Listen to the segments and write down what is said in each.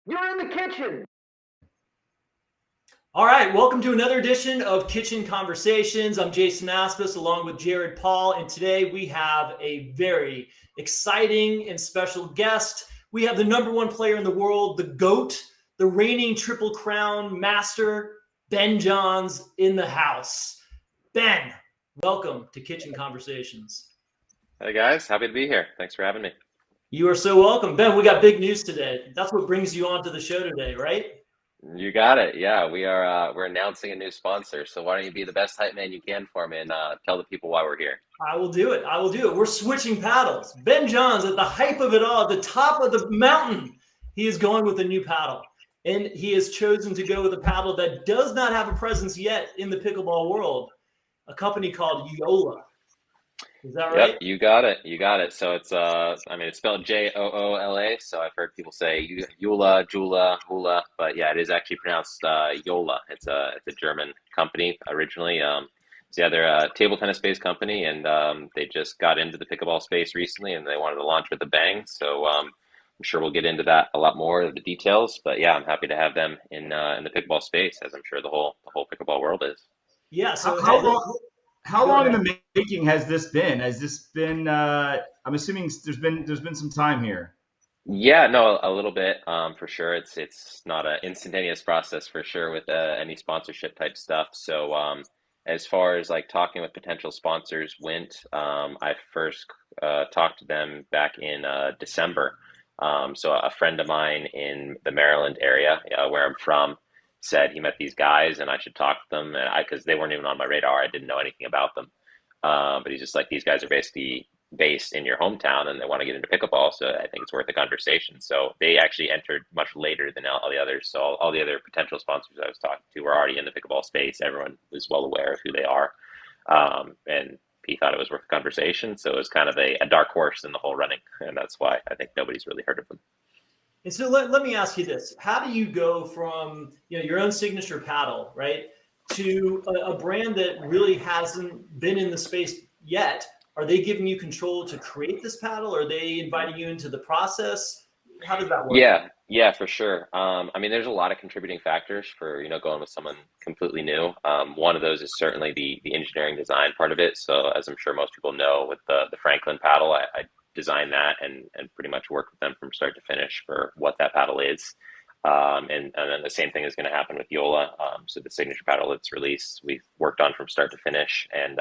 You're in the kitchen. All right, welcome to another edition of Kitchen Conversations. I'm Jason Aspis along with Jared Paul, and today we have a very exciting and special guest. We have the number one player in the world, the GOAT, the reigning Triple Crown master, Ben Johns, in the house. Ben, welcome to Kitchen Conversations. Hey guys, happy to be here. Thanks for having me. You are so welcome. Ben, we got big news today. That's what brings you onto the show today, right? You got it. Yeah, we're announcing a new sponsor. So why don't you be the best hype man you can for me and tell the people why we're here. I will do it. We're switching paddles. Ben Johns, at the hype of it all, at the top of the mountain, he is going with a new paddle. And he has chosen to go with a paddle that does not have a presence yet in the pickleball world, a company called Joola. Is that right? Yep, you got it. You got it. So it's it's spelled Joola. So I've heard people say Joola, Joola, Hula, but yeah, it is actually pronounced Joola. It's a German company originally. They're a table tennis based company, and they just got into the pickleball space recently, and they wanted to launch with a bang. So I'm sure we'll get into that a lot more of the details. But yeah, I'm happy to have them in the pickleball space, as I'm sure the whole pickleball world is. Yeah. So how long in the making has this been? Has this been? I'm assuming there's been some time here. Yeah, no, a little bit, for sure. It's not an instantaneous process for sure with any sponsorship type stuff. So, as far as like talking with potential sponsors went, I first talked to them back in December. So a friend of mine in the Maryland area, where I'm from, said he met these guys and I should talk to them, and because they weren't even on my radar, I didn't know anything about them. But he's just like, these guys are basically based in your hometown and they want to get into pickleball, so I think it's worth a conversation. So they actually entered much later than all the others. So all the other potential sponsors I was talking to were already in the pickleball space. Everyone was well aware of who they are. And he thought it was worth a conversation. So it was kind of a dark horse in the whole running. And that's why I think nobody's really heard of them. And so let me ask you this. How do you go from your own signature paddle, right, to a brand that really hasn't been in the space yet? Are they giving you control to create this paddle? Are they inviting you into the process? How does that work? Yeah, for sure. There's a lot of contributing factors for, going with someone completely new. One of those is certainly the engineering design part of it. So as I'm sure most people know, with the Franklin paddle, I designed that and pretty much worked with them from start to finish for what that paddle is. And then the same thing is going to happen with Joola. So the signature paddle that's released, we've worked on from start to finish. And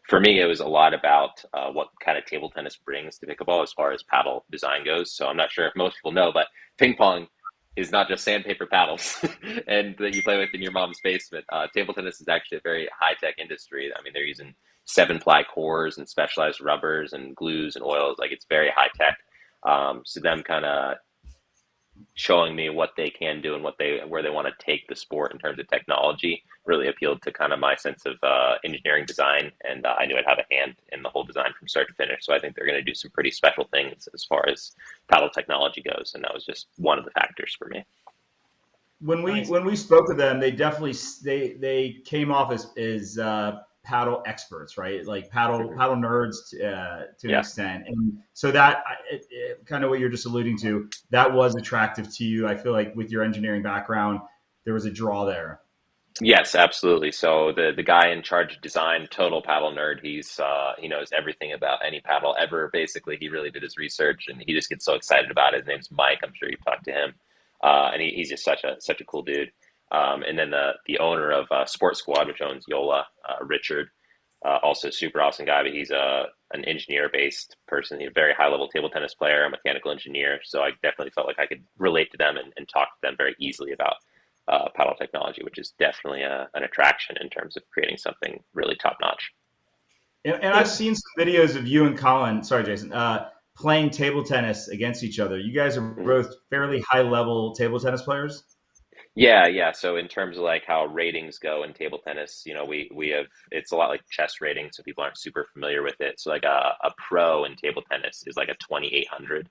for me, it was a lot about what kind of table tennis brings to pickleball as far as paddle design goes. So I'm not sure if most people know, but ping pong is not just sandpaper paddles and that you play with in your mom's basement. Table tennis is actually a very high-tech industry. They're using 7-ply cores and specialized rubbers and glues and oils. Like, it's very high-tech. So them kind of showing me what they can do and where they want to take the sport in terms of technology really appealed to kind of my sense of engineering design, and I knew I'd have a hand in the whole design from start to finish. So I think they're going to do some pretty special things as far as paddle technology goes, and that was just one of the factors for me. When we spoke to them, they definitely they came off as paddle experts, right? Like paddle nerds to an extent. And so that kind of what you're just alluding to, that was attractive to you. I feel like with your engineering background, there was a draw there. Yes, absolutely. So the guy in charge of design, total paddle nerd. He knows everything about any paddle ever. Basically, he really did his research, and he just gets so excited about it. His name's Mike. I'm sure you've talked to him, and he's just such a cool dude. And then the owner of Sport Squad, which owns Joola, Richard, also a super awesome guy, but he's an engineer-based person. He's a very high-level table tennis player, a mechanical engineer. So I definitely felt like I could relate to them and talk to them very easily about paddle technology, which is definitely an attraction in terms of creating something really top-notch. And I've seen some videos of you and Colin, sorry, Jason, playing table tennis against each other. You guys are both fairly high-level table tennis players? Yeah. So in terms of like how ratings go in table tennis, we have, it's a lot like chess ratings, so people aren't super familiar with it. So like a pro in table tennis is like a 2,800.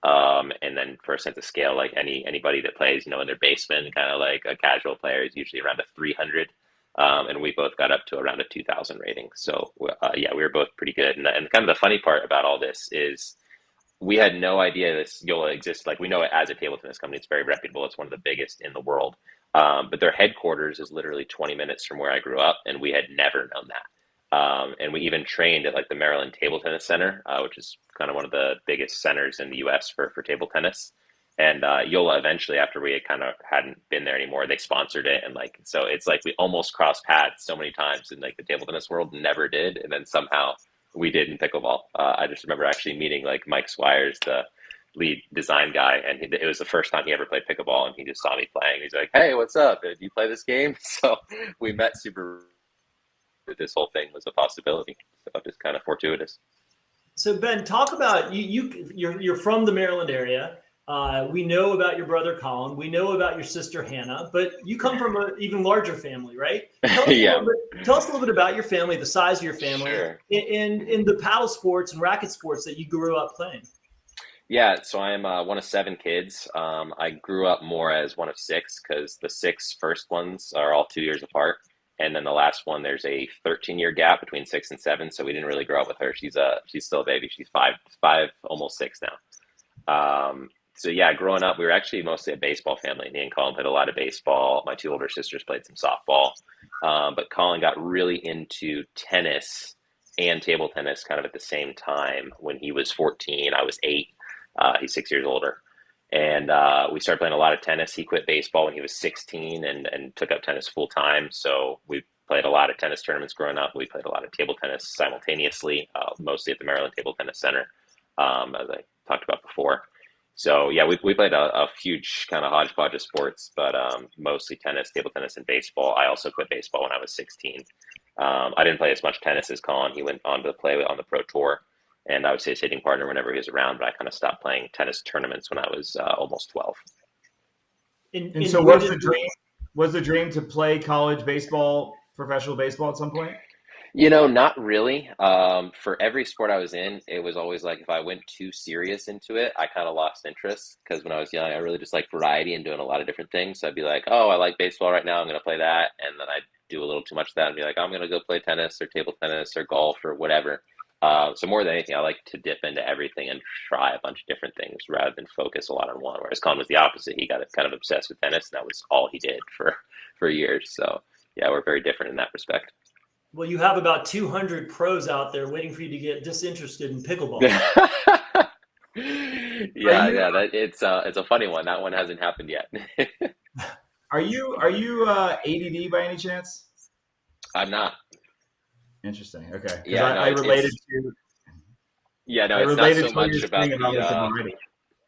And then for a sense of scale, like anybody that plays, in their basement, kind of like a casual player, is usually around a 300. And we both got up to around a 2,000 rating. So we were both pretty good. And kind of the funny part about all this is we had no idea this Joola exists. Like, we know it as a table tennis company. It's very reputable. It's one of the biggest in the world. But their headquarters is literally 20 minutes from where I grew up, and we had never known that. And we even trained at like the Maryland Table Tennis Center, which is kind of one of the biggest centers in the U.S. for table tennis. And Joola eventually, after we hadn't been there anymore, they sponsored it. And like, so it's like we almost crossed paths so many times in like the table tennis world, never did. And then somehow we did in pickleball. I just remember actually meeting like Mike Swires, the lead design guy, and it was the first time he ever played pickleball, and he just saw me playing. He's like, "Hey, what's up? Do you play this game?" So we met super. This whole thing was a possibility. So just kind of fortuitous. So Ben, talk about you're from the Maryland area. We know about your brother Colin. We know about your sister Hannah, but you come from an even larger family, right? Yeah. Tell us a little bit about your family, the size of your family, Sure. in the paddle sports and racket sports that you grew up playing. Yeah, so I'm one of 7 kids. I grew up more as one of 6 because the 6 first ones are all 2 years apart. And then the last one, there's a 13-year gap between 6 and 7. So we didn't really grow up with her. She's still a baby. She's five, almost 6 now. So yeah, growing up, we were actually mostly a baseball family. Me and Colin played a lot of baseball. My 2 older sisters played some softball. But Colin got really into tennis and table tennis kind of at the same time. When he was 14, I was 8. He's 6 years older. And we started playing a lot of tennis. He quit baseball when he was 16 and took up tennis full time. So we played a lot of tennis tournaments growing up. We played a lot of table tennis simultaneously, mostly at the Maryland Table Tennis Center, as I talked about before. So yeah, we played a huge kind of hodgepodge of sports, but mostly tennis, table tennis, and baseball. I also quit baseball when I was 16. I didn't play as much tennis as Colin. He went on to play on the pro tour, and I would say his hitting partner whenever he was around, but I kind of stopped playing tennis tournaments when I was almost 12. And so was the dream? Was the dream to play college baseball, professional baseball at some point? Not really. For every sport I was in, it was always like if I went too serious into it, I kind of lost interest because when I was young, I really just liked variety and doing a lot of different things. So I'd be like, oh, I like baseball right now. I'm going to play that. And then I'd do a little too much of that and be like, I'm going to go play tennis or table tennis or golf or whatever. So more than anything, I like to dip into everything and try a bunch of different things rather than focus a lot on one. Whereas Colin was the opposite. He got kind of obsessed with tennis, and that was all he did for years. So yeah, we're very different in that respect. Well, you have about 200 pros out there waiting for you to get disinterested in pickleball. Yeah, it's a funny one. That one hasn't happened yet. Are you ADD by any chance? I'm not. Interesting. Okay. Yeah, I related to. Yeah, no, it's not so much about the.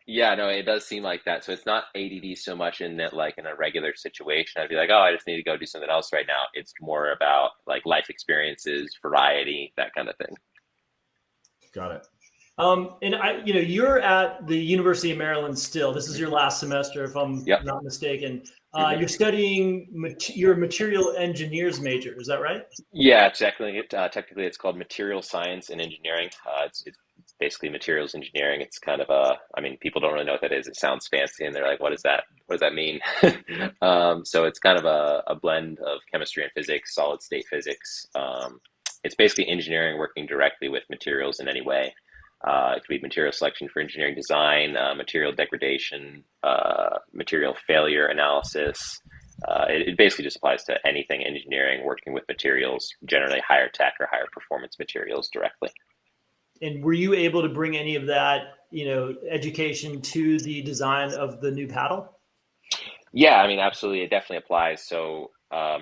Yeah, no, it does seem like that. So it's not ADD so much in that, like in a regular situation, I'd be like, oh, I just need to go do something else right now. It's more about like life experiences, variety, that kind of thing. Got it. And you're at the University of Maryland still. This is your last semester, if I'm not mistaken. You're studying, you're a material engineers major. Is that right? Yeah, exactly. Technically, it's called material science and engineering. It's basically materials engineering. It's kind of people don't really know what that is. It sounds fancy, and they're like, what is that? What does that mean? So it's kind of a blend of chemistry and physics, solid state physics. It's basically engineering working directly with materials in any way. It could be material selection for engineering design, material degradation, material failure analysis. It basically just applies to anything engineering working with materials, generally higher tech or higher performance materials directly. And were you able to bring any of that, education to the design of the new paddle? Yeah, I mean, absolutely. It definitely applies. So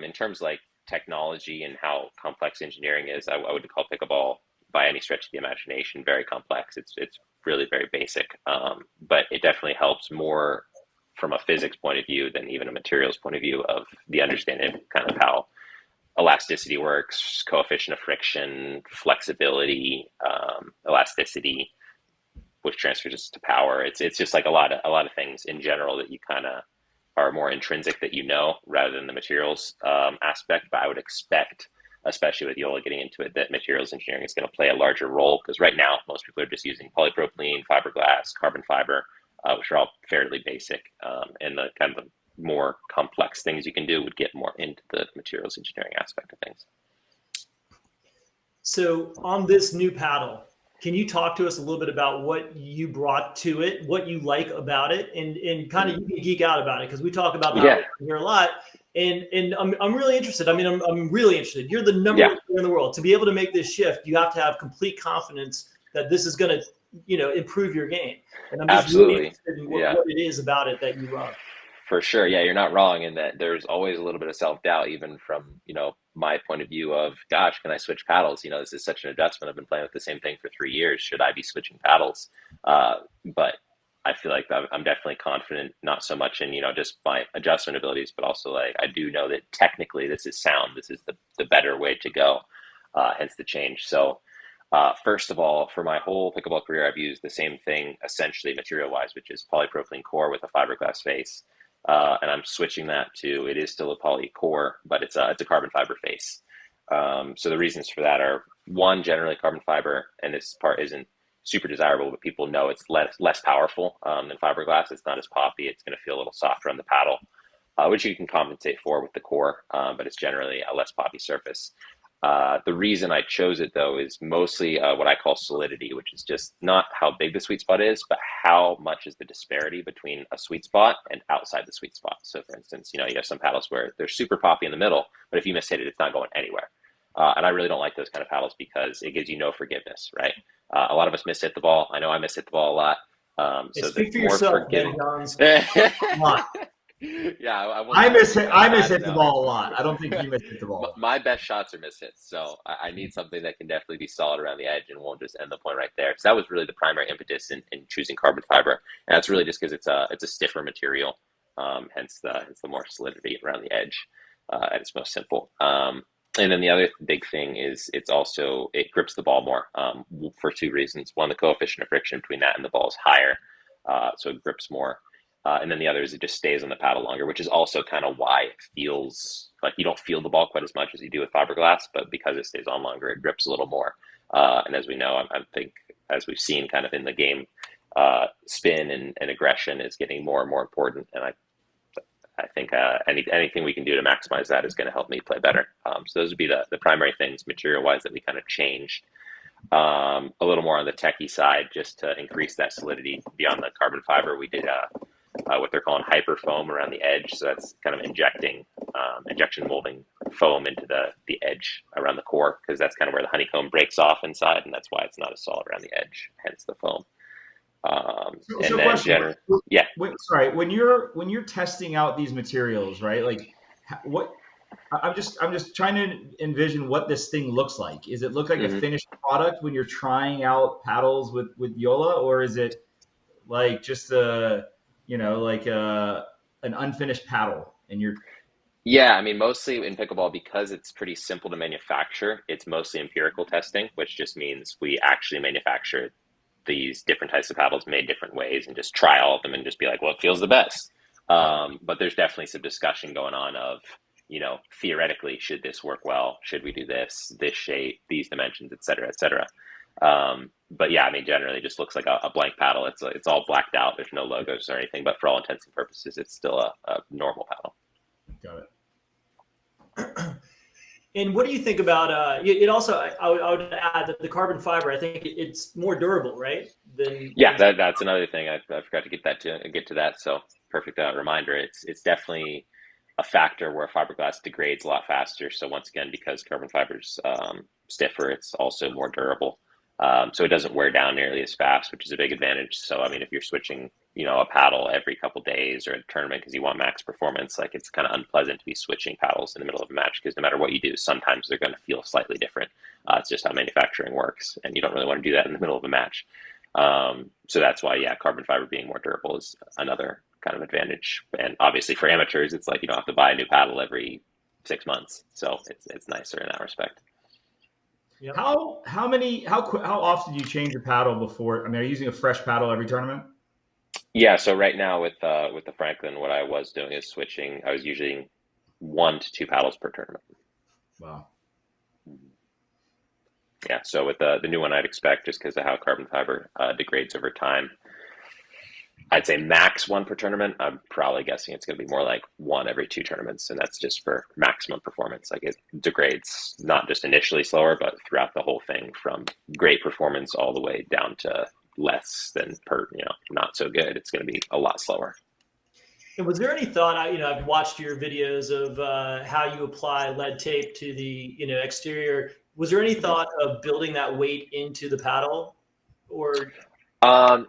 in terms of like technology and how complex engineering is, I would call pickleball by any stretch of the imagination very complex. It's really very basic, but it definitely helps more from a physics point of view than even a materials point of view of the understanding of kind of how elasticity works, coefficient of friction, flexibility, elasticity, which transfers to power. It's just like a lot of things in general that you kind of are more intrinsic that rather than the materials aspect. But I would expect, especially with Joola getting into it, that materials engineering is going to play a larger role, because right now most people are just using polypropylene, fiberglass, carbon fiber, which are all fairly basic, and the kind of more complex things you can do would get more into the materials engineering aspect of things. So on this new paddle, Can you talk to us a little bit about what you brought to it, what you like about it, and kind of you can geek out about it, because we talk about that here a lot. And I'm really interested. I mean, I'm really interested. You're the number one player in the world. To be able to make this shift, you have to have complete confidence that this is going to, you know, improve your game. And I'm just really interested in what it is about it that you love. For sure. Yeah, you're not wrong in that there's always a little bit of self-doubt, even from, you know, my point of view of, gosh, can I switch paddles? You know, this is such an adjustment. I've been playing with the same thing for 3 years. Should I be switching paddles? But I feel like I'm definitely confident, not so much in, you know, just my adjustment abilities, but also like I do know that technically this is sound. This is the better way to go, hence the change. So first of all, for my whole pickleball career, I've used the same thing essentially material-wise, which is polypropylene core with a fiberglass face. And I'm switching that to, it is still a poly core, but it's a carbon fiber face. So the reasons for that are, one, generally carbon fiber, and this part isn't super desirable, but people know it's less powerful than fiberglass. It's not as poppy. It's going to feel a little softer on the paddle, which you can compensate for with the core, but it's generally a less poppy surface. The reason I chose it, though, is mostly what I call solidity, which is just not how big the sweet spot is, but how much is the disparity between a sweet spot and outside the sweet spot. So, for instance, you know, you have some paddles where they're super poppy in the middle, but if you mishit it, it's not going anywhere. And I really don't like those kind of paddles because it gives you no forgiveness, right? A lot of us mishit the ball. I know I mishit the ball a lot. So speak for more yourself, forgiving. Yeah, I mishit the ball a lot. I don't think you mishit the ball. My best shots are mishits, so I need something that can definitely be solid around the edge and won't just end the point right there. So that was really the primary impetus in choosing carbon fiber, and that's really just because it's a stiffer material, hence the more solidity around the edge at its most simple. And then the other big thing is it grips the ball more for two reasons. One, the coefficient of friction between that and the ball is higher, so it grips more. And then the other is it just stays on the paddle longer, which is also kind of why it feels like you don't feel the ball quite as much as you do with fiberglass, but because it stays on longer, it grips a little more. And as we know, I think as we've seen kind of in the game, spin and aggression is getting more and more important. And I think anything we can do to maximize that is going to help me play better. So those would be the primary things material-wise that we kind of changed. A little more on the techie side, just to increase that solidity beyond the carbon fiber. We did what they're calling hyper foam around the edge. So that's kind of injection molding foam into the edge around the core, because that's kind of where the honeycomb breaks off inside, and that's why it's not as solid around the edge, hence the foam. When you're testing out these materials, right? Like what I'm just trying to envision what this thing looks like. Is it look like a finished product when you're trying out paddles with Joola, or is it like just an unfinished paddle and you're? Yeah, I mean, mostly in pickleball, because it's pretty simple to manufacture, it's mostly empirical testing, which just means we actually manufacture these different types of paddles made different ways and just try all of them and just be like, well, it feels the best. But there's definitely some discussion going on of, you know, theoretically, should this work well? Should we do this shape, these dimensions, et cetera, et cetera. But yeah, I mean, generally it just looks like a blank paddle. It's all blacked out. There's no logos or anything, but for all intents and purposes, it's still a normal paddle. Got it. And what do you think about it? Also, I would add that the carbon fiber, I think it's more durable, right? That's another thing. I forgot to get to that. So perfect reminder. It's definitely a factor where fiberglass degrades a lot faster. So once again, because carbon fiber's stiffer, it's also more durable. So it doesn't wear down nearly as fast, which is a big advantage. So, I mean, if you're switching, you know, a paddle every couple days or a tournament because you want max performance, like it's kind of unpleasant to be switching paddles in the middle of a match, because no matter what you do, sometimes they're going to feel slightly different. It's just how manufacturing works, and you don't really want to do that in the middle of a match. So that's why, carbon fiber being more durable is another kind of advantage. And obviously for amateurs, it's like you don't have to buy a new paddle every 6 months. So it's nicer in that respect. Yep. How often do you change your paddle before? I mean, are you using a fresh paddle every tournament? Yeah. So right now with the Franklin, what I was doing is switching. I was using 1 to 2 paddles per tournament. Wow. Yeah. So with the new one, I'd expect, just because of how carbon fiber degrades over time, I'd say max one per tournament. I'm probably guessing it's going to be more like one every 2 tournaments, and that's just for maximum performance. Like it degrades not just initially slower, but throughout the whole thing, from great performance all the way down to less than not so good. It's going to be a lot slower. And was there any thought? I've watched your videos of how you apply lead tape to the exterior. Was there any thought of building that weight into the paddle, or?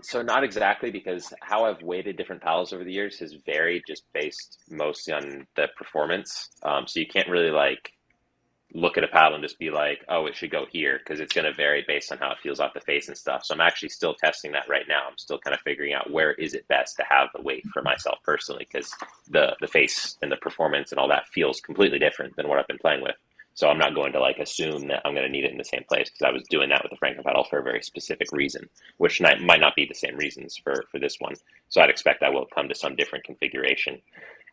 So not exactly, because how I've weighted different paddles over the years has varied just based mostly on the performance. So you can't really like look at a paddle and just be like, oh, it should go here, because it's going to vary based on how it feels off the face and stuff. So I'm actually still testing that right now. I'm still kind of figuring out where is it best to have the weight for myself personally, because the face and the performance and all that feels completely different than what I've been playing with. So I'm not going to like assume that I'm going to need it in the same place, because I was doing that with the Franklin paddle for a very specific reason, which might not be the same reasons for this one. So I'd expect I will come to some different configuration.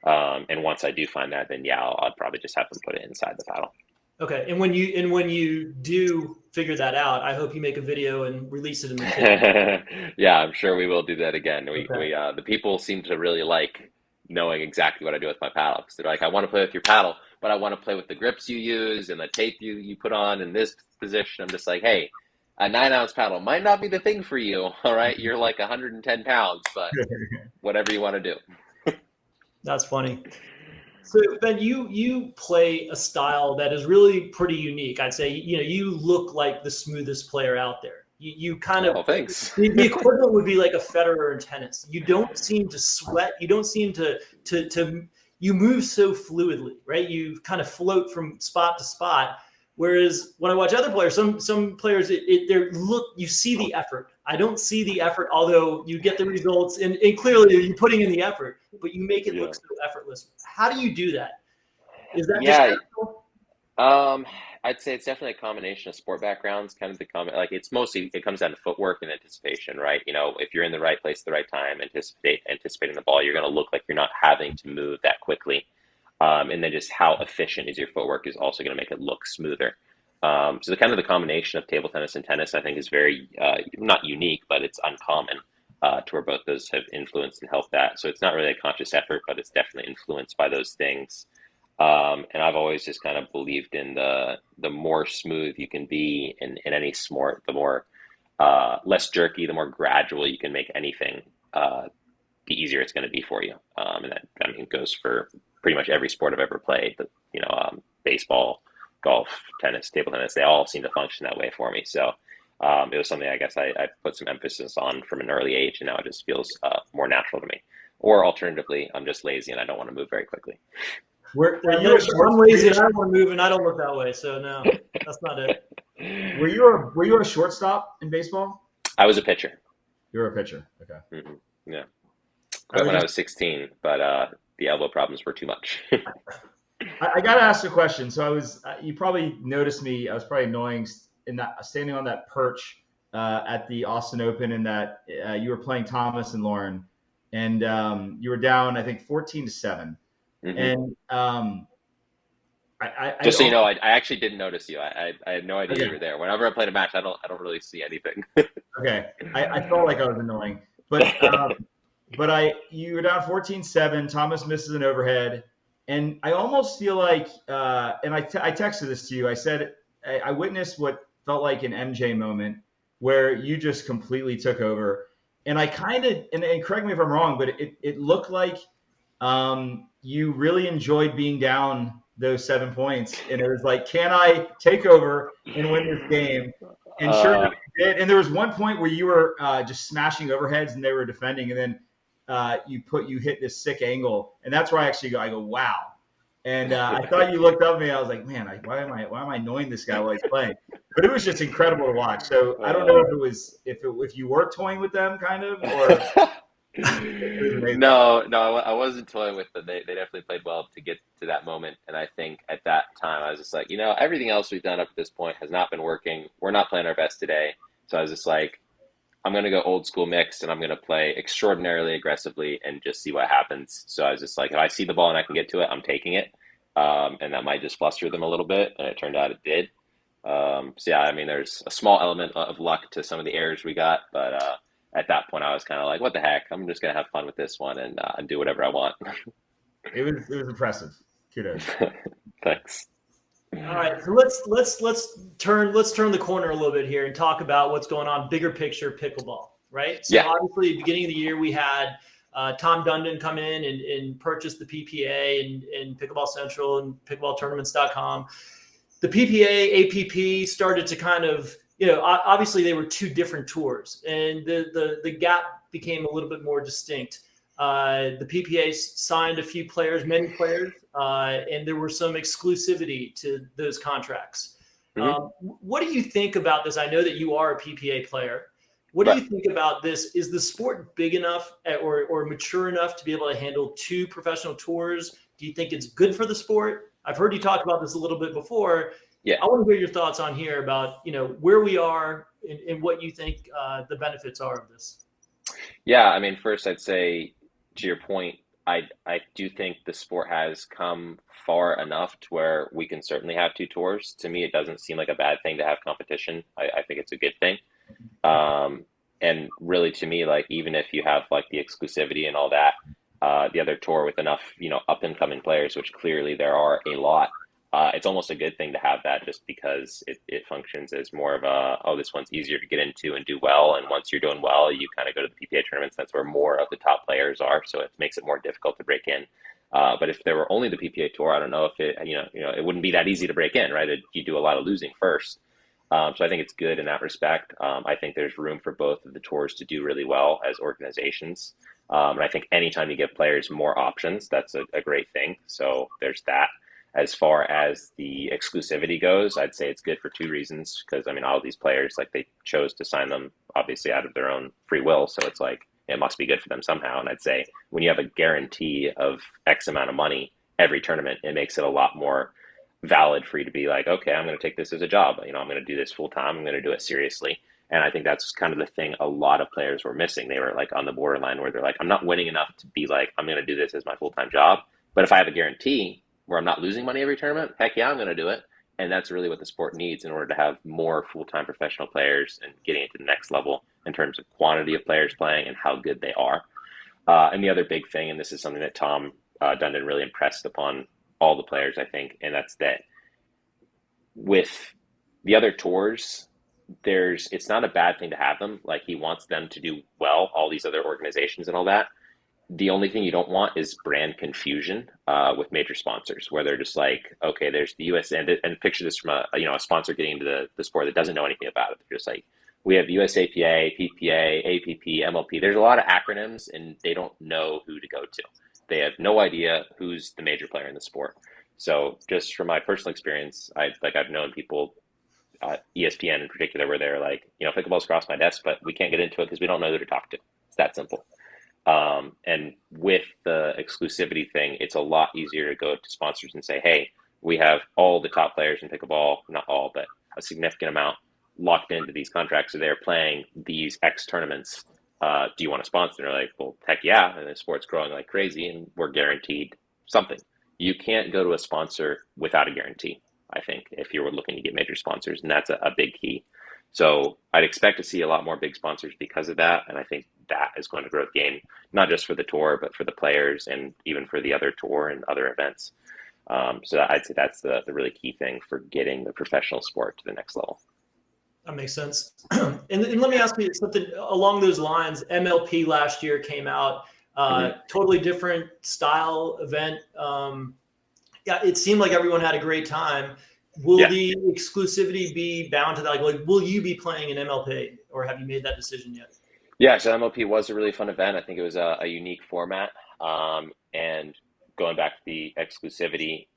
And once I do find that, then yeah, I'll probably just have them put it inside the paddle. Okay, and when you do figure that out, I hope you make a video and release it in the kit. Yeah, I'm sure we will do that again. The people seem to really like knowing exactly what I do with my paddle, because they're like, I want to play with your paddle, but I want to play with the grips you use and the tape you put on in this position. I'm just like, hey, a 9-ounce paddle might not be the thing for you. All right, you're like 110 pounds, but whatever you want to do. That's funny. So Ben, you play a style that is really pretty unique. I'd say you look like the smoothest player out there. You kind of thanks. The equivalent would be like a Federer in tennis. You don't seem to sweat. You don't seem to you move so fluidly, right? You kind of float from spot to spot. Whereas when I watch other players, some players, you see the effort. I don't see the effort, although you get the results, and clearly you're putting in the effort, but you make it look so effortless. How do you do that? Is that just I'd say it's definitely a combination of sport backgrounds, kind of it comes down to footwork and anticipation, right? If you're in the right place at the right time, anticipating the ball, you're going to look like you're not having to move that quickly. And then just how efficient is your footwork is also going to make it look smoother. So the combination of table tennis and tennis, I think, is very not unique, but it's uncommon to where both those have influenced and helped that. So it's not really a conscious effort, but it's definitely influenced by those things. And I've always just kind of believed in the more smooth you can be in any sport, the more less jerky, the more gradual you can make anything, the easier it's going to be for you. And that goes for pretty much every sport I've ever played. Baseball, golf, tennis, table tennis, they all seem to function that way for me. So it was something I guess I put some emphasis on from an early age, and now it just feels more natural to me. Or alternatively, I'm just lazy and I don't want to move very quickly. I'm lazy and I don't want to move, and I don't look that way. So no, that's not it. Were you a shortstop in baseball? I was a pitcher. You were a pitcher. Okay. Mm-hmm. Yeah. Quit when I was 16, but the elbow problems were too much. I got to ask a question. So you probably noticed me. I was probably annoying standing on that perch at the Austin Open, and that you were playing Thomas and Lauren, and you were down, I think, 14-7. Mm-hmm. And so you know, I actually didn't notice you. I had no idea you were there. Whenever I played a match, I don't really see anything. Okay, I felt like I was annoying, but you were down 14-7. Thomas misses an overhead, and I almost feel like, and I texted this to you. I said I witnessed what felt like an MJ moment where you just completely took over, and I kind of, and correct me if I'm wrong, but it looked like you really enjoyed being down those 7 points, and it was like, can I take over and win this game? And sure enough, you did. And there was one point where you were just smashing overheads and they were defending, and then you hit this sick angle, and that's where I go, wow. And I thought you looked up at me. I was like, man, why am I annoying this guy while he's playing? But it was just incredible to watch. So I don't know if you were toying with them, kind of, or. No, I wasn't toying with them. They definitely played well to get to that moment. And I think at that time, I was just like, everything else we've done up to this point has not been working. We're not playing our best today. So I was just like, I'm going to go old school mix, and I'm going to play extraordinarily aggressively and just see what happens. So I was just like, if I see the ball and I can get to it, I'm taking it. And that might just fluster them a little bit. And it turned out it did. So yeah, I mean, there's a small element of luck to some of the errors we got, but at that point, I was kind of like, what the heck? I'm just going to have fun with this one and do whatever I want. It was impressive. Kudos. Thanks. All right, so let's turn the corner a little bit here and talk about what's going on, bigger picture pickleball, right? So obviously, beginning of the year, we had Tom Dundon come in and purchase the PPA and Pickleball Central and pickleballtournaments.com. The PPA, APP started to kind of, obviously they were two different tours, and the gap became a little bit more distinct. The PPA signed a few players, many players, and there were some exclusivity to those contracts. Mm-hmm. What do you think about this? I know that you are a PPA player. What do you think about this? Is the sport big enough or mature enough to be able to handle two professional tours? Do you think it's good for the sport? I've heard you talk about this a little bit before. Yeah. I want to hear your thoughts on here about, where we are and what you think the benefits are of this. Yeah, I mean, first I'd say, to your point, I do think the sport has come far enough to where we can certainly have two tours. To me, it doesn't seem like a bad thing to have competition. I think it's a good thing. And really, to me, like, even if you have like the exclusivity and all that, the other tour with enough, up and coming players, which clearly there are a lot, it's almost a good thing to have that, just because it functions as more of this one's easier to get into and do well. And once you're doing well, you kind of go to the PPA tournaments. That's where more of the top players are. So it makes it more difficult to break in. But if there were only the PPA tour, I don't know if it wouldn't be that easy to break in, right? You do a lot of losing first. So I think it's good in that respect. I think there's room for both of the tours to do really well as organizations. And I think anytime you give players more options, that's a great thing. So there's that. As far as the exclusivity goes, I'd say it's good for two reasons. Because, I mean, all of these players, like, they chose to sign them obviously out of their own free will. So it's like, it must be good for them somehow. And I'd say when you have a guarantee of X amount of money every tournament, it makes it a lot more valid for you to be like, okay, I'm going to take this as a job. I'm going to do this full time. I'm going to do it seriously. And I think that's kind of the thing a lot of players were missing. They were like on the borderline where they're like, I'm not winning enough to be like, I'm going to do this as my full-time job. But if I have a guarantee where I'm not losing money every tournament, heck yeah, I'm going to do it. And that's really what the sport needs in order to have more full-time professional players and getting it to the next level in terms of quantity of players playing and how good they are. And the other big thing, and this is something that Tom Dundon really impressed upon all the players, I think, and that's that with the other tours, it's not a bad thing to have them. Like, he wants them to do well, all these other organizations and all that. The only thing you don't want is brand confusion with major sponsors, where they're just like, okay, there's the US, and picture this from a sponsor getting into the sport that doesn't know anything about it. They're just like, we have USAPA, PPA, APP, MLP. There's a lot of acronyms, and they don't know who to go to. They have no idea who's the major player in the sport. So just from my personal experience, I've known people, ESPN in particular, where they're like, pickleball's crossed my desk, but we can't get into it because we don't know who to talk to. It's that simple. And with the exclusivity thing, it's a lot easier to go to sponsors and say, hey, we have all the top players in pickleball, not all, but a significant amount locked into these contracts. So they're playing these X tournaments. Do you want to sponsor? And they're like, well, heck yeah. And the sport's growing like crazy, and we're guaranteed something. You can't go to a sponsor without a guarantee, I think, if you were looking to get major sponsors. And that's a big key. So I'd expect to see a lot more big sponsors because of that. And I think that is going to grow the game, not just for the tour, but for the players and even for the other tour and other events. So I'd say that's the really key thing for getting the professional sport to the next level. That makes sense. And let me ask you something along those lines. MLP last year came out, totally different style event. Yeah, it seemed like everyone had a great time. Will the exclusivity be bound to that? Like, will you be playing an MLP, or have you made that decision yet? Yeah, so MLP was a really fun event. I think it was a unique format. And going back to the exclusivity,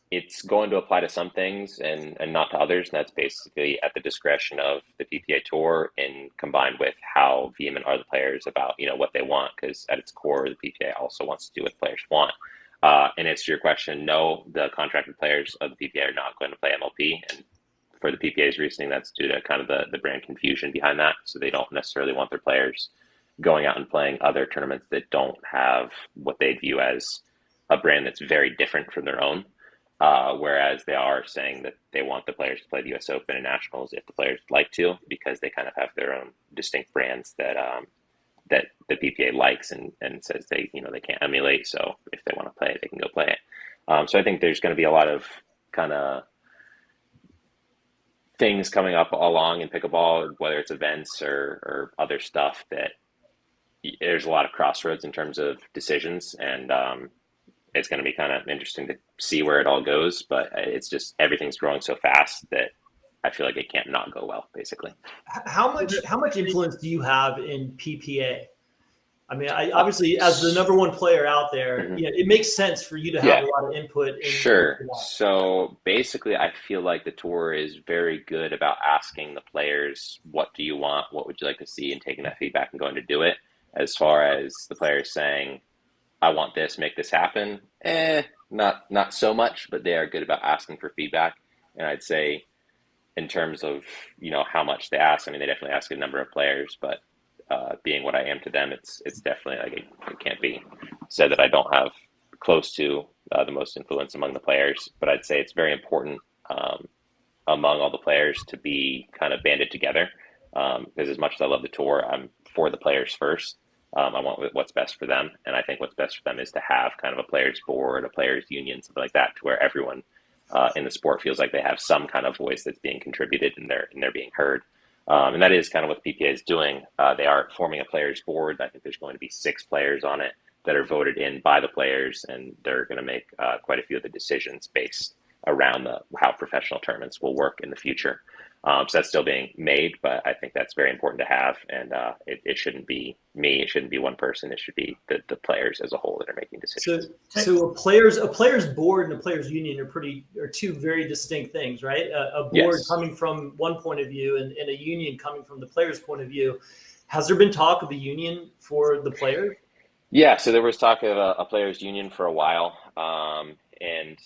it's going to apply to some things and not to others. And that's basically at the discretion of the PPA Tour, and combined with how vehement are the players about, what they want. Because at its core, the PPA also wants to do what players want. And answer to your question, no, the contracted players of the PPA are not going to play MLP. And for the PPA's reasoning, that's due to kind of the brand confusion behind that. So they don't necessarily want their players going out and playing other tournaments that don't have what they view as a brand that's very different from their own. Whereas they are saying that they want the players to play the US Open and Nationals if the players would like to, because they kind of have their own distinct brands that that the PPA likes and says they can't emulate. So if they want to play it, they can go play it. So I think there's going to be a lot of kind of things coming up along in pickleball, whether it's events or other stuff, that there's a lot of crossroads in terms of decisions, and it's going to be kind of interesting to see where it all goes. But it's just everything's growing so fast that I feel like it can't not go well, basically. How much influence do you have in PPA? I mean, obviously, as the number one player out there, it makes sense for you to have a lot of input. Sure. So basically, I feel like the tour is very good about asking the players, what do you want? What would you like to see? And taking that feedback and going to do it. As far as the players saying, I want this, make this happen. Not so much, but they are good about asking for feedback. And I'd say in terms of, how much they ask, I mean, they definitely ask a number of players, but being what I am to them, it's definitely like it can't be said that I don't have close to the most influence among the players. But I'd say it's very important among all the players to be kind of banded together, because as much as I love the tour, I'm for the players first. I want what's best for them, and I think what's best for them is to have kind of a players board, a players union, something like that, to where everyone in the sport feels like they have some kind of voice that's being contributed and they're being heard. And that is kind of what the PPA is doing. They are forming a players board. I think there's going to be 6 players on it that are voted in by the players, and they're going to make quite a few of the decisions based around how professional tournaments will work in the future. So that's still being made, but I think that's very important to have. And it shouldn't be me. It shouldn't be one person. It should be the players as a whole that are making decisions. So a players board and a players union are two very distinct things, right? A board coming from one point of view and a union coming from the players' point of view. Has there been talk of a union for the players? Yeah, so there was talk of a players union for a while, and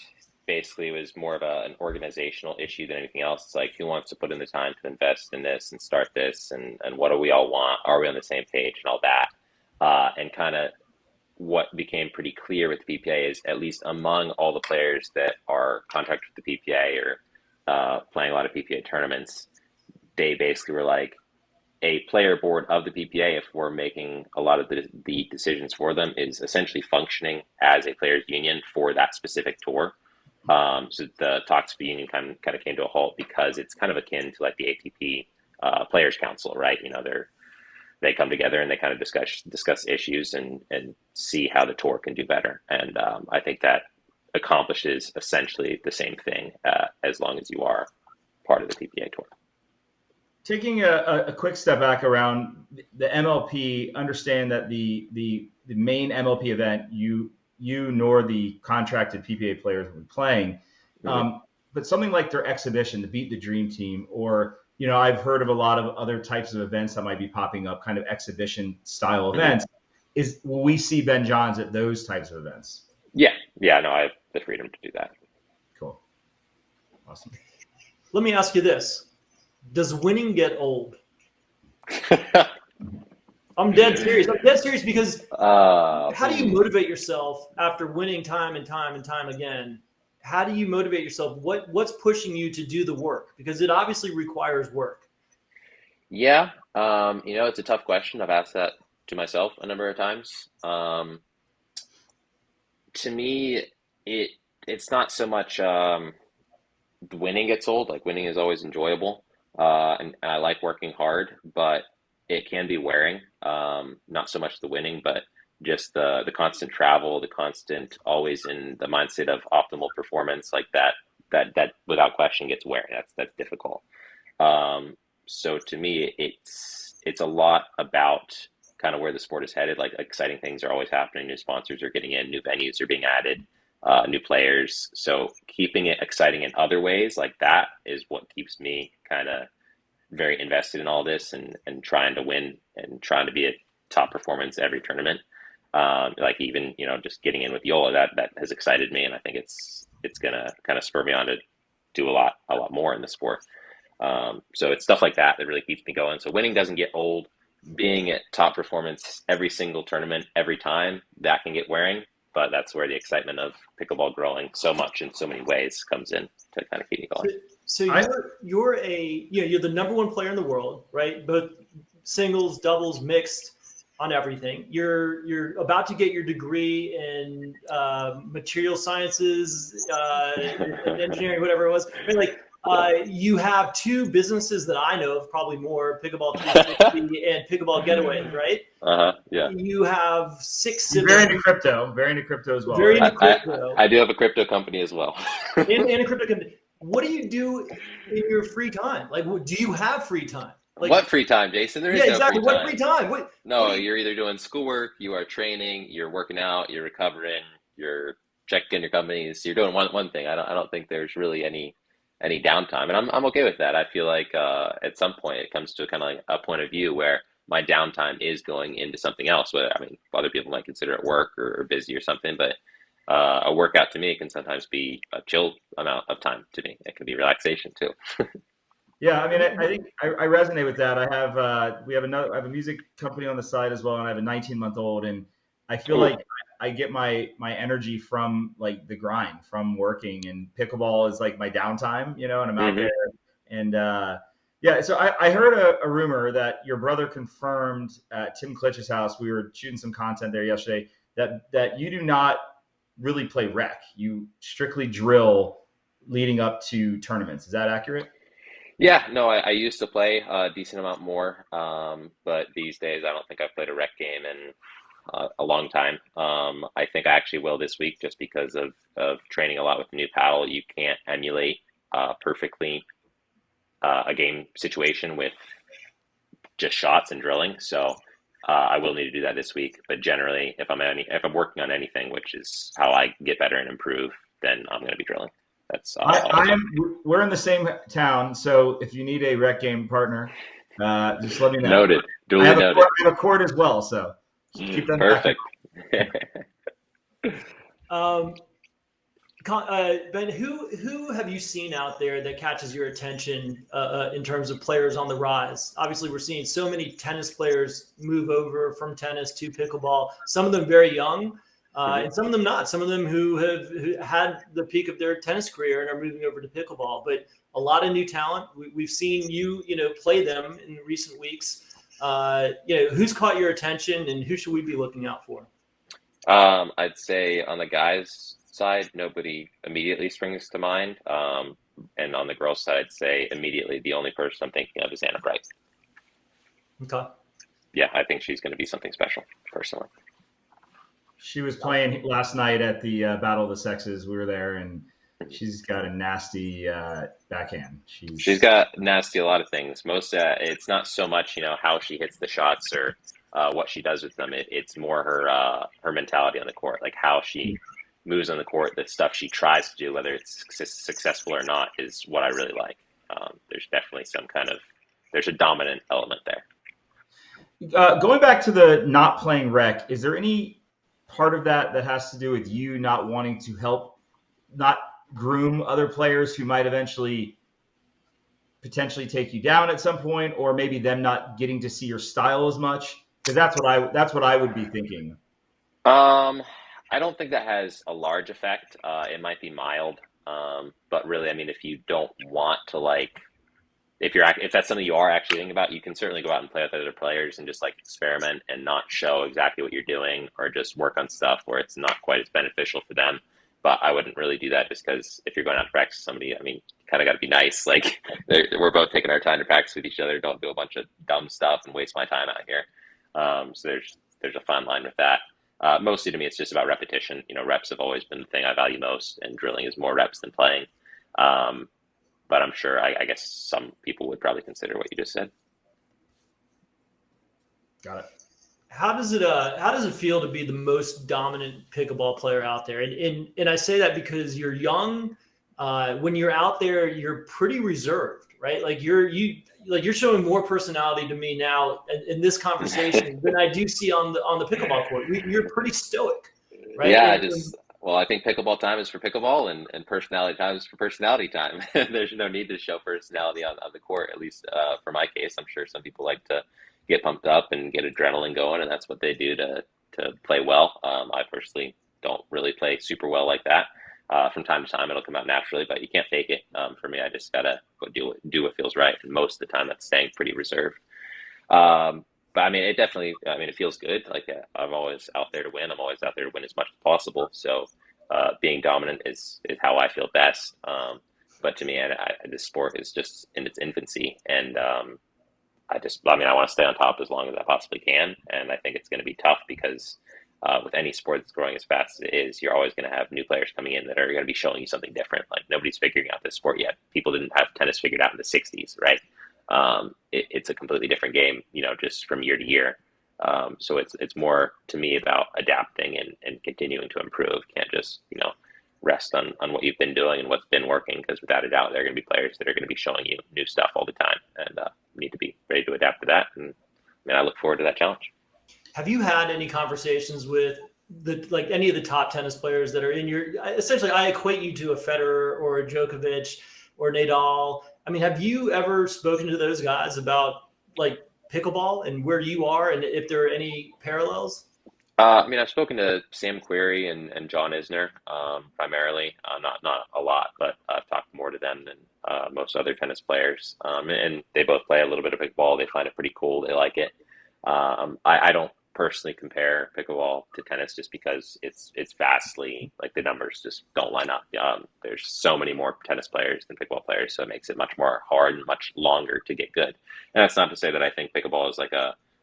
basically it was more of an organizational issue than anything else. It's like, who wants to put in the time to invest in this and start this, and what do we all want? Are we on the same page and all that? And kind of what became pretty clear with the PPA is, at least among all the players that are contracted with the PPA or playing a lot of PPA tournaments, they basically were like, a player board of the PPA, if we're making a lot of the decisions for them, is essentially functioning as a players union for that specific tour. So the talks for union kind of came to a halt, because it's kind of akin to like the ATP Players Council, right? They come together and they kind of discuss issues and see how the tour can do better. And I think that accomplishes essentially the same thing as long as you are part of the PPA tour. Taking a quick step back around the MLP, understand that the main MLP event, you nor the contracted PPA players will be playing, but something like their exhibition, the Beat the Dream Team, or I've heard of a lot of other types of events that might be popping up, kind of exhibition style events. Will we see Ben Johns at those types of events? Yeah, no, I have the freedom to do that. Cool, awesome. Let me ask you this. Does winning get old? I'm dead serious. Because how do you motivate yourself after winning time and time and time again? How do you motivate yourself? What's pushing you to do the work? Because it obviously requires work. Yeah. It's a tough question. I've asked that to myself a number of times. To me, it's not so much winning gets old. Like, winning is always enjoyable. And I like working hard, but it can be wearing. Not so much the winning, but just the constant travel, the constant always in the mindset of optimal performance, like that without question gets wearing. That's difficult. So to me, it's a lot about kind of where the sport is headed. Like, exciting things are always happening. New sponsors are getting in, new venues are being added, new players. So keeping it exciting in other ways like that is what keeps me kind of very invested in all this and trying to win and trying to be a top performance every tournament. Like, even, just getting in with Joola, that has excited me. And I think it's going to kind of spur me on to do a lot more in the sport. So it's stuff like that really keeps me going. So winning doesn't get old. Being at top performance every single tournament, every time, that can get wearing. But that's where the excitement of pickleball growing so much in so many ways comes in to kind of keep me going. So you're the number one player in the world, right? Both singles, doubles, mixed. on everything. You're about to get your degree in material sciences and engineering, whatever it was. I mean, like you have two businesses that I know of, probably more, Pickleball 360 and Pickleball Getaway, right? Yeah. You have 6 siblings. Very into crypto as well. Very into crypto. I do have a crypto company as well. and a crypto company. What do you do in your free time? Like, do you have free time? Like, what free time, Jason? There is no exactly. free time. What free time? No, you're either doing schoolwork, you are training, you're working out, you're recovering, you're checking your companies. You're doing one thing. I don't think there's really any downtime, and I'm okay with that. I feel like at some point it comes to kind of like a point of view where my downtime is going into something else. Whether, I mean, other people might consider it work or busy or something, but a workout to me can sometimes be a chill amount of time to me. It can be relaxation too. Yeah, I mean, I think I resonate with that. I have I have a music company on the side as well, and I have a 19-month-old, and I feel like I get my energy from like the grind, from working, and pickleball is like my downtime, and I'm out there, and yeah. So I heard a rumor that your brother confirmed at Tim Klitsch's house. We were shooting some content there yesterday. That you do not really play rec. You strictly drill leading up to tournaments. Is that accurate? Yeah, no, I used to play a decent amount more, but these days I don't think I've played a rec game in a long time. I think I actually will this week just because of training a lot with the new paddle. You can't emulate perfectly a game situation with just shots and drilling. So I will need to do that this week. But generally, if I'm working on anything, which is how I get better and improve, then I'm going to be drilling. That's we're in the same town, so if you need a rec game partner, just let me know. Noted. Duly noted. I have a court as well, so keep that perfect. Ben, who have you seen out there that catches your attention in terms of players on the rise? Obviously, we're seeing so many tennis players move over from tennis to pickleball. Some of them very young. And some of them not. Some of them who had the peak of their tennis career and are moving over to pickleball. But a lot of new talent. We've seen you play them in recent weeks. Who's caught your attention and who should we be looking out for? I'd say on the guys' side, nobody immediately springs to mind. And on the girls' side, I'd say immediately the only person I'm thinking of is Anna Bright. Okay. Yeah, I think she's going to be something special, personally. She was playing last night at the Battle of the Sexes. We were there, and she's got a nasty backhand. She's got nasty a lot of things. Most it's not so much how she hits the shots or what she does with them. It's more her mentality on the court, like how she moves on the court. The stuff she tries to do, whether it's successful or not, is what I really like. There's definitely there's a dominant element there. Going back to the not playing rec, is there any part of that has to do with you not wanting to help, not groom other players who might eventually potentially take you down at some point, or maybe them not getting to see your style as much? Because that's what I would be thinking. I don't think that has a large effect. It might be mild, but really, I mean, if you don't want to if that's something you are actually thinking about, you can certainly go out and play with other players and just experiment and not show exactly what you're doing, or just work on stuff where it's not quite as beneficial for them. But I wouldn't really do that just because if you're going out to practice with somebody, I mean, you kind of got to be nice. We're both taking our time to practice with each other. Don't do a bunch of dumb stuff and waste my time out here. So there's a fine line with that. Mostly to me, it's just about repetition. Reps have always been the thing I value most, and drilling is more reps than playing. But I'm sure, I guess some people would probably consider what you just said. Got it. How does it feel to be the most dominant pickleball player out there? And I say that because you're young. When you're out there, you're pretty reserved, right? You're showing more personality to me now in this conversation than I do see on the pickleball court. You're pretty stoic, right? Yeah, well, I think pickleball time is for pickleball, and personality time is for personality time. There's no need to show personality on the court, at least for my case. I'm sure some people like to get pumped up and get adrenaline going, and that's what they do to play well. I personally don't really play super well like that. From time to time, it'll come out naturally, but you can't fake it. For me, I just gotta go do what feels right, and most of the time, that's staying pretty reserved. But I mean, it feels good. Like I'm always out there to win. I'm always out there to win as much as possible. So being dominant is how I feel best. But to me, this sport is just in its infancy, and I want to stay on top as long as I possibly can. And I think it's going to be tough because with any sport that's growing as fast as it is, you're always going to have new players coming in that are going to be showing you something different. Like nobody's figuring out this sport yet. People didn't have tennis figured out in the 60s, right? It's a completely different game, just from year to year. So it's more to me about adapting and continuing to improve. Can't just, rest on what you've been doing and what's been working, because without a doubt, there are going to be players that are going to be showing you new stuff all the time, and you need to be ready to adapt to that. And I look forward to that challenge. Have you had any conversations with any of the top tennis players that are in your, essentially I equate you to a Federer or a Djokovic or Nadal. I mean, have you ever spoken to those guys about like pickleball and where you are and if there are any parallels? I've spoken to Sam Querrey and John Isner, primarily, not a lot, but I've talked more to them than most other tennis players. And they both play a little bit of pickleball. They find it pretty cool. They like it. I don't personally compare pickleball to tennis just because it's vastly, like, the numbers just don't line up. There's so many more tennis players than pickleball players, so it makes it much more hard and much longer to get good. And that's not to say that I think pickleball is like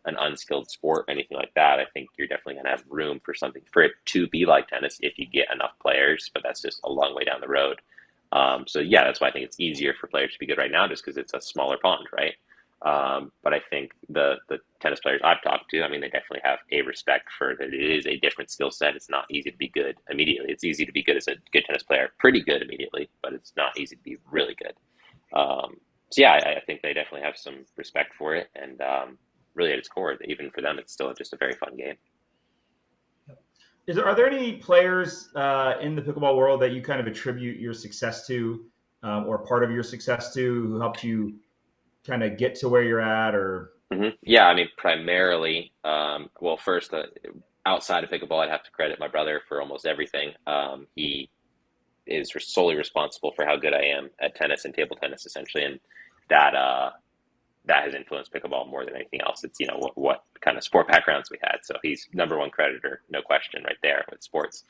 an unskilled sport or anything like that. I think you're definitely going to have room for it to be like tennis if you get enough players, but that's just a long way down the road. So yeah, that's why I think it's easier for players to be good right now, just because it's a smaller pond, right? But I think the tennis players I've talked to, they definitely have a respect for that. It is a different skill set. It's not easy to be good immediately. It's easy to be good as a good tennis player, pretty good immediately, but it's not easy to be really good. So yeah, I think they definitely have some respect for it, and really at its core, even for them, it's still just a very fun game. Are there any players in the pickleball world that you kind of attribute your success to, or part of your success to, who helped you kind of get to where you're at? Or Yeah, primarily, well, first, outside of pickleball, I'd have to credit my brother for almost everything. He is solely responsible for how good I am at tennis and table tennis, essentially, and that has influenced pickleball more than anything else. It's, what kind of sport backgrounds we had. So he's number one creditor, no question, right there with sports.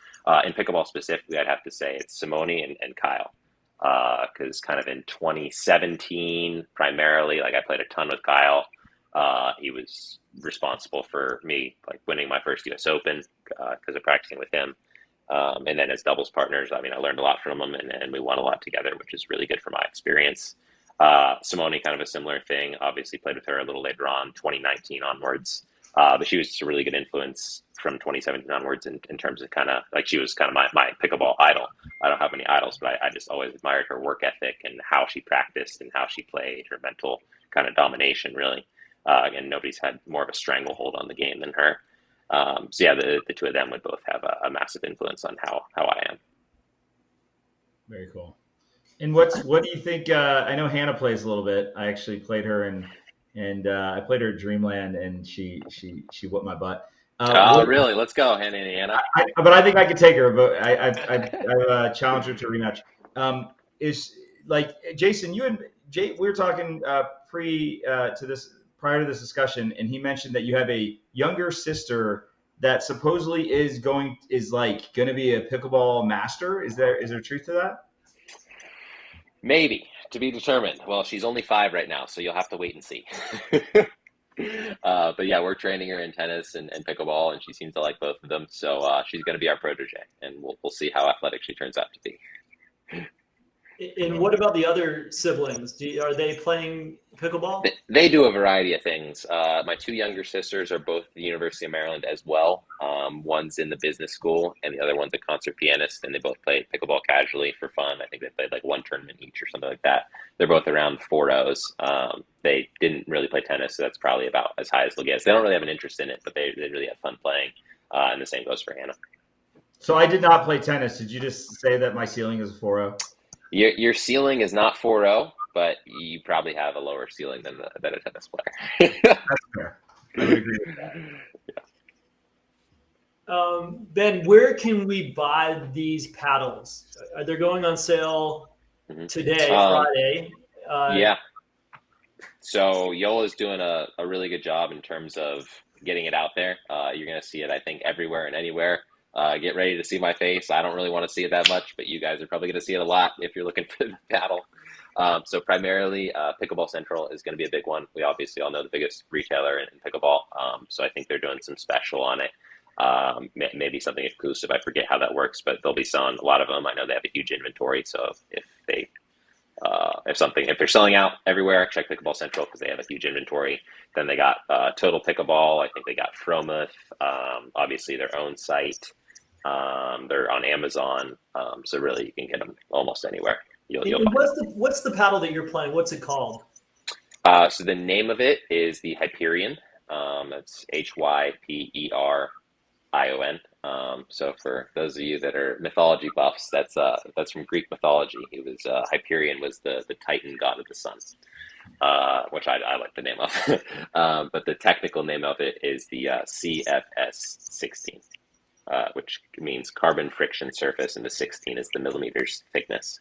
In pickleball specifically, I'd have to say it's Simone and Kyle. Because kind of in 2017, primarily, like, I played a ton with Kyle. He was responsible for me, like, winning my first US Open because of practicing with him. And then as doubles partners, I learned a lot from him, and we won a lot together, which is really good for my experience. Simone, kind of a similar thing. Obviously played with her a little later on, 2019 onwards. But she was just a really good influence from 2017 onwards in terms of kind of, like, she was kind of my pickleball idol. I don't have any idols, but I just always admired her work ethic and how she practiced and how she played, her mental kind of domination, really. And nobody's had more of a stranglehold on the game than her. So yeah, the two of them would both have a massive influence on how I am. Very cool. And what do you think? I know Hannah plays a little bit. I actually played her, and I played her at Dreamland, and she whooped my butt. Really? Let's go, Hannah. But I think I could take her. But I challenged her to a rematch. Is like Jason, you and Jay, we were talking prior to this discussion, and he mentioned that you have a younger sister that supposedly is going to be a pickleball master. Is there truth to that? Maybe, to be determined. Well, she's only 5 right now, so you'll have to wait and see. But yeah, we're training her in tennis and pickleball, and she seems to like both of them. So she's going to be our protege, and we'll see how athletic she turns out to be. And what about the other siblings? Are they playing pickleball? They do a variety of things. My 2 younger sisters are both at the University of Maryland as well. One's in the business school, and the other one's a concert pianist, and they both play pickleball casually for fun. I think they played like 1 tournament each or something like that. They're both around 4.0s. They didn't really play tennis, so that's probably about as high as they'll get. So they don't really have an interest in it, but they really have fun playing. And the same goes for Hannah. So I did not play tennis. Did you just say that my ceiling is a 4.0? Your ceiling is not 4.0, but you probably have a lower ceiling than a tennis player. That's fair. I would agree with that. Ben, where can we buy these paddles? They're going on sale today, Friday. Yeah. So Yola is doing a really good job in terms of getting it out there. You're going to see it, I think, everywhere and anywhere. Get ready to see my face. I don't really want to see it that much, but you guys are probably going to see it a lot if you're looking for the paddle. So primarily, Pickleball Central is going to be a big one. We obviously all know the biggest retailer in pickleball. So I think they're doing some special on it. Maybe something exclusive. I forget how that works, but they'll be selling a lot of them. I know they have a huge inventory. So if they're selling out everywhere, check Pickleball Central because they have a huge inventory. Then they got Total Pickleball. I think they got Fromouth, obviously their own site. They're on Amazon. So really you can get them almost anywhere. What's the paddle that you're playing? What's it called? So the name of it is the Hyperion. That's Hyperion. So for those of you that are mythology buffs, that's from Greek mythology. It was Hyperion was the Titan god of the sun, which I like the name of. But the technical name of it is the CFS 16, which means carbon friction surface, and the 16 is the millimeters thickness.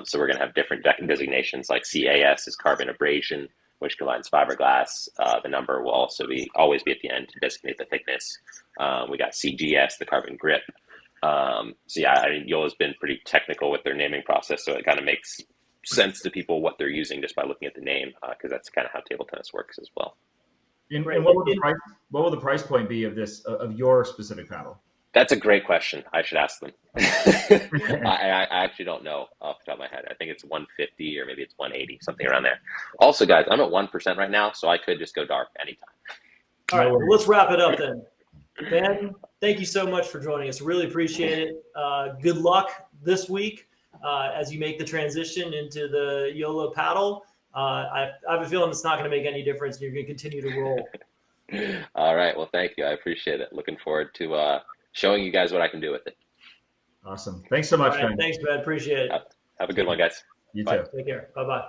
So we're going to have different designations, like CAS is carbon abrasion, which combines fiberglass. The number will also always be at the end to designate the thickness. We got CGS, the carbon grip. So yeah, I mean, Yola's been pretty technical with their naming process, so it kind of makes sense to people what they're using just by looking at the name, because that's kind of how table tennis works as well. And what will the price point be of your specific paddle? That's a great question. I should ask them. I actually don't know off the top of my head. I think it's 150 or maybe it's 180, something around there. Also, guys, I'm at 1% right now, so I could just go dark anytime. All right, well, let's wrap it up then. Ben, thank you so much for joining us. Really appreciate it. Good luck this week as you make the transition into the Yola paddle. I have a feeling it's not going to make any difference. You're going to continue to roll. All right. Well, thank you. I appreciate it. Looking forward to showing you guys what I can do with it. Awesome. Thanks so much, Ben. Thanks, Ben. Appreciate it. Have a good one, guys. You Bye. too. Take care. Bye-bye.